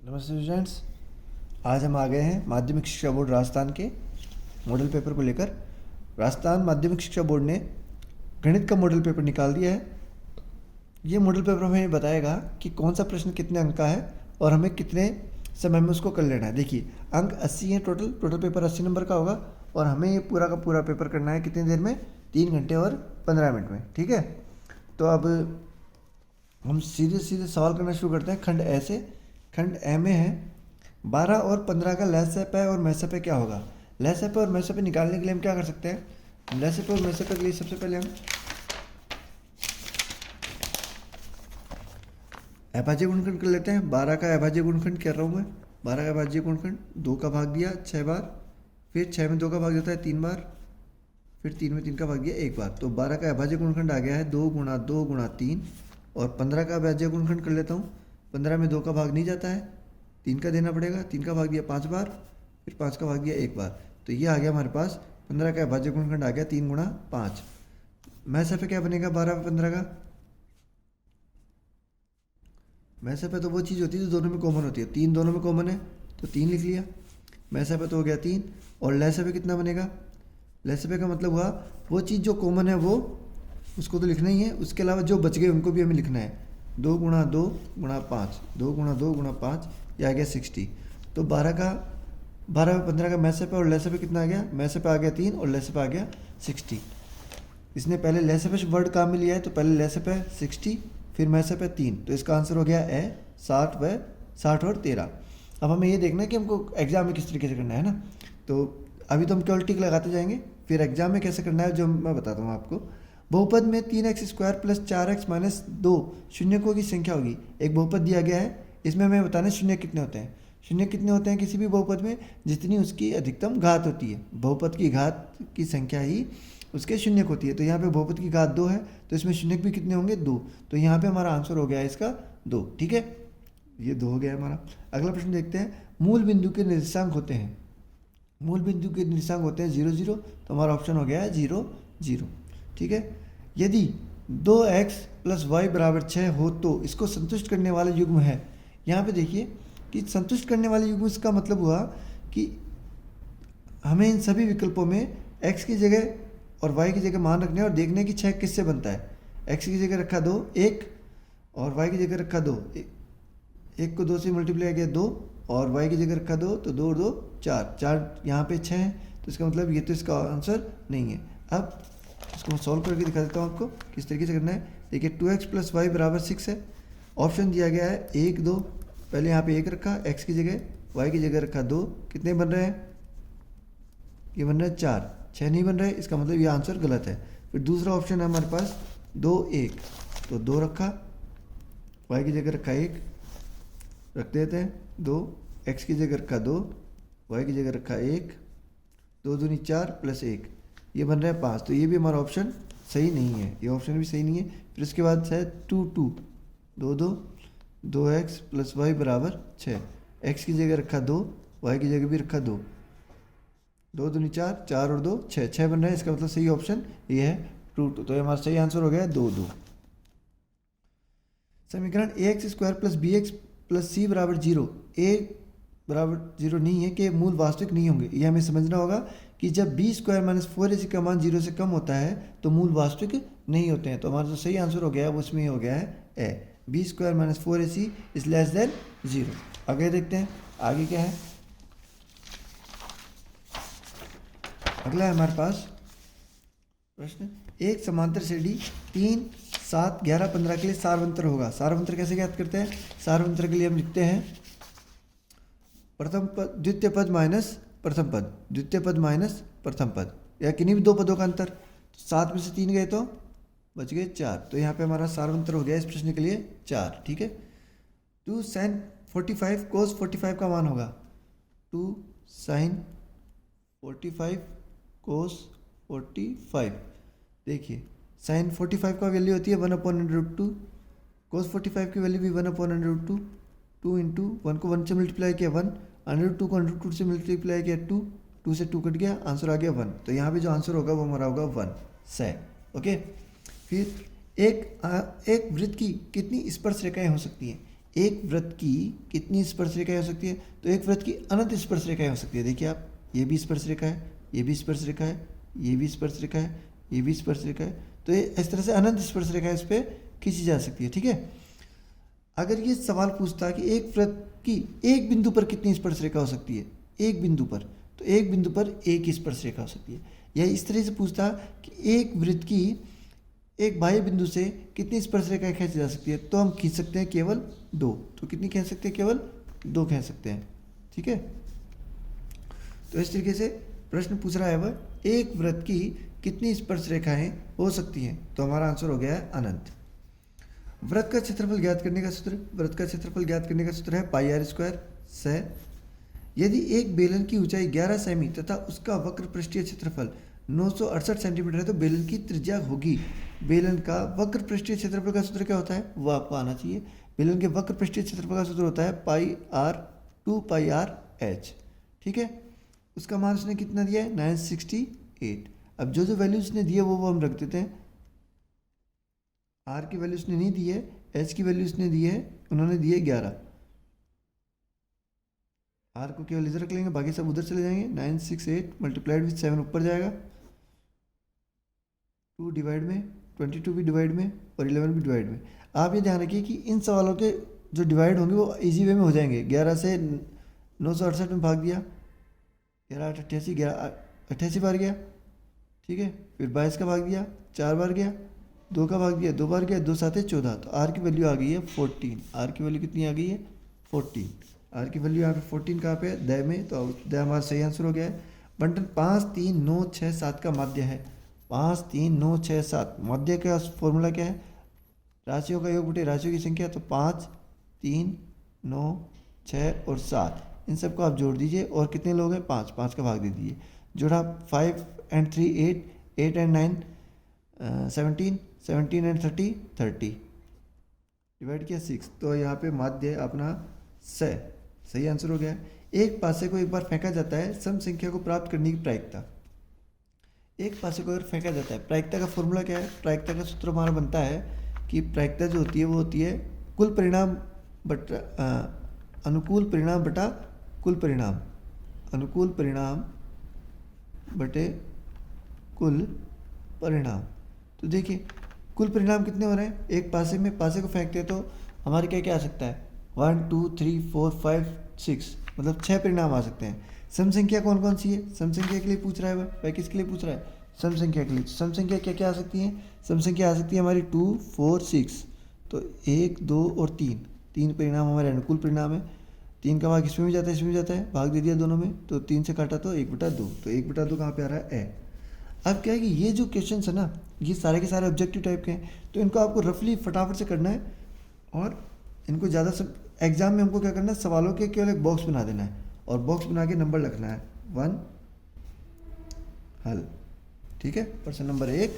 नमस्ते स्टूडेंट्स। आज हम आ गए हैं माध्यमिक शिक्षा बोर्ड राजस्थान के मॉडल पेपर को लेकर। राजस्थान माध्यमिक शिक्षा बोर्ड ने गणित का मॉडल पेपर निकाल दिया है। ये मॉडल पेपर हमें बताएगा कि कौन सा प्रश्न कितने अंक का है और हमें कितने समय में उसको कर लेना है। देखिए, अंक 80 हैं। टोटल पेपर 80 नंबर का होगा और हमें ये पूरा का पूरा पेपर करना है कितनी देर में? 3 घंटे और 15 मिनट में। ठीक है, तो अब हम सीधे सीधे सवाल करना शुरू करते हैं। खंड ए से। खंड ए में है 12 और 15 का लसाअ और मैसाअ क्या होगा। लसाअ और मैसाअ निकालने के लिए हम क्या कर सकते हैं? लसाअ और मैसाअ के लिए सबसे पहले हम अभाज्य गुणनखंड कर लेते हैं। 12 का अभाज्य गुणनखंड कर रहा हूँ मैं। 12 का अभाज्य गुणनखंड 2 का भाग दिया 6 बार, फिर 6 में 2 का भाग देता है 3 बार, फिर 3 में 3 का भाग दिया 1 बार। तो 12 का अभाज्य गुणनखंड आ गया है 2 गुणा 2 गुणा 3। और 15 का अभाज्य गुणनखंड कर लेता हूँ। 15 में 2 का भाग नहीं जाता है, 3 का देना पड़ेगा। 3 का भाग दिया 5 बार, फिर 5 का भाग दिया 1 बार। तो ये आ गया हमारे पास 15 का अभाज्य गुणनखंड आ गया 3 गुणा 5। मैसाअ क्या बनेगा 12 और 15 का? मैसाअ तो वो चीज़ होती है जो दोनों में कॉमन होती है। 3 दोनों में कॉमन है तो 3 लिख लिया। मैसाअ तो हो गया 3। और लसाअ कितना बनेगा? लसाअ का मतलब हुआ वो चीज़ जो कॉमन है वो उसको तो लिखना ही है, उसके अलावा जो बच गए उनको भी हमें लिखना है। 2 गुणा 2 गुणा 5, 2 गुणा 2 गुणा 5, ये आ गया 60। तो 12 और 15 का मैसाअ और लसाअ कितना आ गया? मैसाअ आ गया 3 और लसाअ आ गया 60। इसने पहले लसाअ वर्ड काम में लिया है तो पहले लसाअ 60, फिर मैसाअ 3। तो इसका आंसर हो गया ए 60 और 13। अब हमें ये देखना है कि हमको एग्जाम में किस तरीके से करना है ना। तो अभी तो हम केवल टिक लगाते जाएंगे, फिर एग्जाम में कैसे करना है जो मैं बताता हूँ आपको। बहुपद में 3x² प्लस 4x माइनस 2 शून्यकों की संख्या होगी। एक बहुपद दिया गया है, इसमें हमें बताना है शून्य कितने होते हैं। शून्य कितने होते हैं किसी भी बहुपद में? जितनी उसकी अधिकतम घात होती है। बहुपद की घात की संख्या ही उसके शून्यक होती है। तो यहाँ पे बहुपद की घात 2 है तो इसमें शून्यक भी कितने होंगे? 2। तो यहाँ पे हमारा आंसर हो गया है इसका 2। ठीक है, ये 2 हो गया हमारा। अगला प्रश्न देखते हैं। मूल बिंदु के निर्देशांक होते हैं। मूल बिंदु के निर्देशांक होते हैं 0 0। तो हमारा ऑप्शन हो गया है 0 0। ठीक है, यदि 2x प्लस वाई बराबर 6 हो तो इसको संतुष्ट करने वाला युग्म है। यहाँ पे देखिए कि संतुष्ट करने वाले युग्म, इसका मतलब हुआ कि हमें इन सभी विकल्पों में x की जगह और y की जगह मान रखने और देखने की 6 किससे बनता है। x की जगह रखा 2 1 और y की जगह रखा 2, 1 को 2 से मल्टीप्लाई किया 2 और y की जगह रखा 2 तो 2 और 2 4, 4 यहाँ पे 6 है तो इसका मतलब ये तो इसका आंसर नहीं है। अब इसको मैं सॉल्व करके दिखा देता हूँ आपको किस तरीके से करना है। देखिए 2x प्लस वाई बराबर 6 है। ऑप्शन दिया गया है 1 2, पहले यहाँ पे 1 रखा x की जगह, y की जगह रखा 2, कितने बन रहे हैं? ये बन रहा है 4, 6 नहीं बन रहे, इसका मतलब ये आंसर गलत है। फिर दूसरा ऑप्शन है हमारे पास 2 1, तो 2 रखा, y की जगह रखा 1, रख देते हैं 2, x की जगह रखा 2, y की जगह रखा 1, 2 दूनी 4 प्लस 1, ये बन रहा है 5। तो ये भी हमारा ऑप्शन सही नहीं है, ये ऑप्शन भी सही नहीं है। फिर उसके बाद है 2 2 2 2, 2x प्लस वाई बराबर 6, x की जगह रखा 2, y की जगह भी रखा 2, 2 दूनी 4, 4 और 2 6, 6 बन रहा है। इसका मतलब सही ऑप्शन ये है 2 2। तो ये हमारा सही आंसर हो गया 2 2। समीकरण ax² plus bx plus c बराबर 0, a बराबर 0 नहीं है कि मूल वास्तविक नहीं होंगे। ये हमें समझना होगा कि जब b² माइनस 4ac का मान 0 से कम होता है तो मूल वास्तविक नहीं होते हैं। तो हमारा जो सही आंसर हो गया है वो उसमें हो गया है ए, b² minus 4ac is less than 0। आगे देखते हैं आगे क्या है। अगला है हमारे पास प्रश्न, एक समांतर श्रेणी 3 7 11 15 के लिए सारवंतर होगा। सारवंतर कैसे ज्ञात करते हैं? सारवंतर के लिए हम लिखते हैं प्रथम पद द्वितीय पद माइनस प्रथम पद, द्वितीय पद माइनस प्रथम पद, या किन्हीं भी 2 पदों का अंतर। 7 में से 3 गए तो बच गए 4। तो यहाँ पे हमारा सारवंतर हो गया इस प्रश्न के लिए 4। ठीक है, 2 sin 45 cos 45 का मान होगा 2 sin 45 cos 45। देखिए sin 45 का वैल्यू होती है 1/√2, cos 45 की वैल्यू भी 1/√2, 2 इंटू 1 को 1 से मल्टीप्लाई किया 1, √2 को √2 से मल्टीप्लाई किया 2, 2 से 2 कट गया, आंसर आ गया 1। तो यहाँ पे जो आंसर होगा वो हमारा होगा 1 से। ओके, फिर एक वृत्त की कितनी स्पर्श रेखाएं हो सकती हैं? एक वृत्त की कितनी स्पर्श रेखाएं हो सकती है? तो एक वृत्त की अनंत स्पर्श रेखाएं हो सकती है। देखिए आप, ये भी स्पर्श रेखा है, ये भी स्पर्श रेखा है, ये भी स्पर्श रेखा है, ये भी स्पर्श रेखा है। तो ये इस तरह से अनंत स्पर्श रेखा इस पर खींची जा सकती है। ठीक है, अगर ये सवाल पूछता कि एक वृत्त की एक बिंदु पर कितनी स्पर्श रेखा हो सकती है, एक बिंदु पर, तो एक बिंदु पर एक ही स्पर्श रेखा हो सकती है। या इस तरह से पूछता कि एक वृत्त की एक बाह्य बिंदु से कितनी स्पर्श रेखाएं खींची जा सकती है, तो हम खींच सकते हैं केवल दो। तो कितनी खींच सकते हैं? केवल दो खींच सकते हैं। ठीक है, तो इस तरीके से प्रश्न पूछ रहा है वह एक वृत्त की कितनी स्पर्श रेखाएं हो सकती हैं। तो हमारा आंसर हो गया है अनंत। वृत्त का क्षेत्रफल ज्ञात करने का सूत्र, वृत्त का क्षेत्रफल ज्ञात करने का सूत्र है पाई आर स्क्वायर सह। यदि एक बेलन की ऊंचाई 11 सेमी तथा उसका वक्र पृष्ठीय क्षेत्रफल 968 सेंटीमीटर है तो बेलन की त्रिज्या होगी। बेलन का वक्र पृष्ठीय क्षेत्रफल का सूत्र क्या होता है वो आपको आना चाहिए। बेलन के वक्र पृष्ठीय क्षेत्रफल का सूत्र होता है पाई आर 2 पाई आर एच। ठीक है, उसका मान उसने कितना दिया है? 968। अब जो जो वैल्यू उसने दी है वो हम रख देते हैं। आर की वैल्यू उसने नहीं दी है, एच की वैल्यू उसने दी है, उन्होंने दी है 11। आर को केवल इधर रख लेंगे, बाकी सब उधर चले जाएंगे। 968 मल्टीप्लाइड विथ 7 ऊपर जाएगा, 2 डिवाइड में, 22 भी डिवाइड में और 11 भी डिवाइड में। आप ये ध्यान रखिए कि इन सवालों के जो डिवाइड होंगे वो इजी वे में हो जाएंगे। 11 से 968 में भाग दिया, 11 8 88, 88 बार गया। ठीक है, फिर 22 का भाग दिया, 4 बार गया, 2 का भाग दिया, 2 बार गया, 2 7 14। तो आर की वैल्यू आ गई है 14। आर की वैल्यू कितनी आ गई है? 14। आर की वैल्यू यहाँ पे 14 कहाँ पे है? द में। तो द हमारा सही आंसर हो गया है। बंटन 5 3 9 6 7 का माध्य है। 5 3 9 6 7 माध्य का फॉर्मूला क्या है? राशियों का योग बटे राशियों की संख्या। तो 5 3 9 6 और 7 इन सबको आप जोड़ दीजिए और कितने लोग हैं? 5। 5 का भाग दे दीजिए। जोड़ा 5 एंड 3 8, 8 एंड 9 17, 17 एंड 30 30, डिवाइड किया 6। तो यहाँ पे माध्य अपना सही आंसर हो गया। एक पासे को एक बार फेंका जाता है, सम संख्या को प्राप्त करने की प्रायिकता। एक पासे को अगर फेंका जाता है, प्रायिकता का फॉर्मूला क्या है? प्रायिकता का सूत्र हमारा बनता है कि प्रायिकता जो होती है वो होती है कुल परिणाम बटा अनुकूल परिणाम बटा कुल परिणाम, अनुकूल परिणाम बटे कुल परिणाम। तो देखिए कुल परिणाम कितने हो रहे हैं? एक पासे में पासे को फेंकते हैं तो हमारे क्या क्या आ सकता है? 1 2 3 4 5 6, मतलब 6 परिणाम आ सकते हैं। सम संख्या कौन कौन सी है? सम संख्या के लिए पूछ रहा है वह किसके लिए पूछ रहा है? सम संख्या के लिए। सम संख्या क्या क्या आ सकती है? सम संख्या आ सकती है हमारी 2 4 6। तो 1 2 और 3 परिणाम हमारे अनुकूल परिणाम है। 3 का भाग इसमें भी जाता है, इसमें भी जाता है, भाग दे दिया दोनों में। तो 3 से काटा तो 1/2। तो 1/2 कहाँ पे आ रहा है? ए। अब क्या है कि ये जो क्वेश्चन है ना, ये सारे के सारे ऑब्जेक्टिव टाइप के हैं, तो इनको आपको रफली फटाफट से करना है और इनको ज़्यादा सब एग्जाम में हमको क्या करना है? सवालों के केवल एक बॉक्स बना देना है और बॉक्स बना के नंबर लिखना है 1 हल। ठीक है, प्रश्न नंबर 1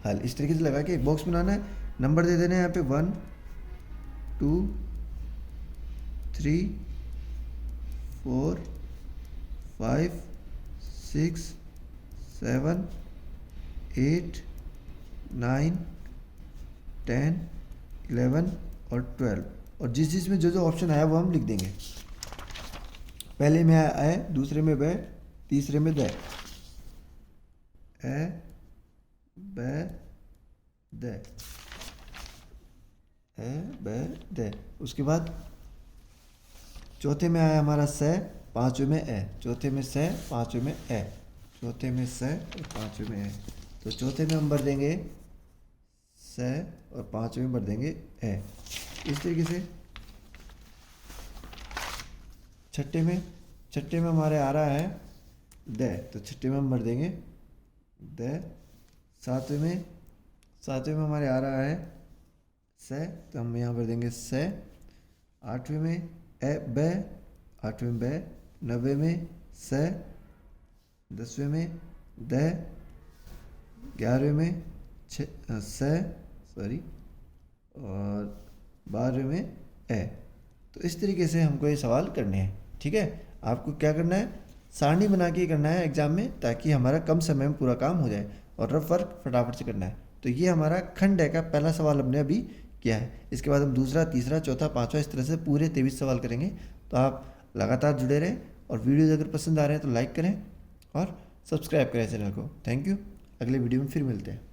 हल, इस तरीके से लगा के एक बॉक्स बनाना है, नंबर दे देना है यहाँ पे 1 2 3 4 5 6 7 8 9 10 11 और 12, और जिस जिसमें जो जो ऑप्शन आया वो हम लिख देंगे। पहले में आए, दूसरे में ब, तीसरे में द, ए ब द, ए ब द। उसके बाद चौथे में आया हमारा स, पांचवें में ए, चौथे में स, पांचवें में ए, चौथे में स और पांचवें में ए। तो चौथे में हम भर देंगे स और पांचवें में भर देंगे ए। इस तरीके से छठे में हमारे आ रहा है द, तो छठे में हम भर देंगे द। सातवें में हमारे आ रहा है स, तो हम यहाँ भर देंगे स। आठवें में ए ब, आठवें में ब। नवे में स। 10वें में द। 11वें में और 12वें में ए। तो इस तरीके से हमको ये सवाल करने हैं। ठीक है, आपको क्या करना है? सारणी बना के करना है एग्जाम में, ताकि हमारा कम समय में पूरा काम हो जाए और रफ वर्क फटाफट से करना है। तो ये हमारा खंड है का पहला सवाल हमने अभी क्या है। इसके बाद हम दूसरा, तीसरा, चौथा, पाँचवा इस तरह से पूरे 23 सवाल करेंगे। तो आप लगातार जुड़े रहें और वीडियोज़ अगर पसंद आ रहे हैं तो लाइक करें और सब्सक्राइब करें चैनल को। Thank you. अगले वीडियो में फिर मिलते हैं।